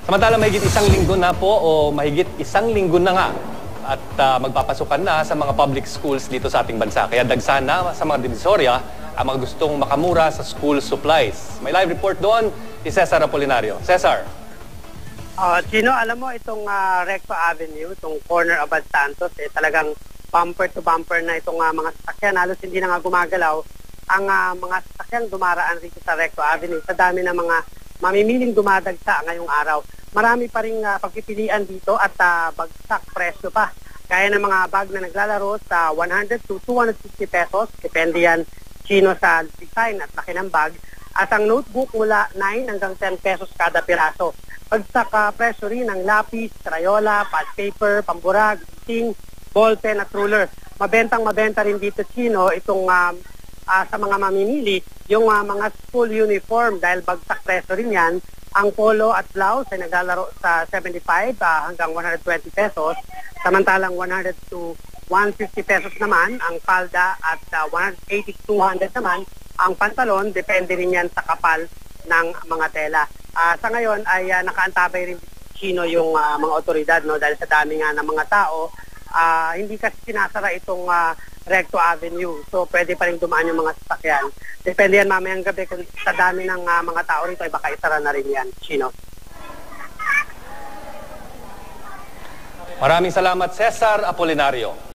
Samantala, mahigit isang linggo na po o mahigit isang linggo na nga at magpapasukan na sa mga public schools dito sa ating bansa. Kaya dagsa na sa mga divisorya ang mga gustong makamura sa school supplies. May live report doon si Cesar Apolinario. Cesar. Chino, alam mo itong Recto Avenue, itong corner Abad Santos, talagang bumper to bumper na itong mga sasakyan. Halos hindi na nga gumagalaw ang mga sasakyan dumaraan rito sa Recto Avenue. Sa dami ng mga mamimiling dumadagsa ngayong araw. Marami pa rin pagpipilian dito at bagsak presyo pa. Kaya ng mga bag na naglalaro sa 100 to 250 pesos. Depende yan, Chino, sa design at laki ng bag. At ang notebook mula 9 hanggang 10 pesos kada piraso. Bagsak presyo rin ng lapis, crayola, pad paper, pamburag, ink, ballpen at ruler. Mabenta rin dito, Chino, itong sa mga mamimili, yung mga school uniform dahil bagsak presyo rin yan. Ang polo at blouse ay naglalaro sa 75 hanggang 120 pesos. Samantalang 100 to 150 pesos naman ang palda at 180 to 200 naman ang pantalon. Depende rin yan sa kapal ng mga tela. Sa ngayon ay nakaantabay rin, Chino, yung mga otoridad, no, dahil sa dami nga ng mga tao. Hindi kasi sinasara itong Recto Avenue. So pwede pa rin dumaan yung mga sasakyan. Depende yan mamayang gabi kung sa dami ng mga tao rito ay baka isara na rin yan, Chino. Maraming salamat, Cesar Apolinario.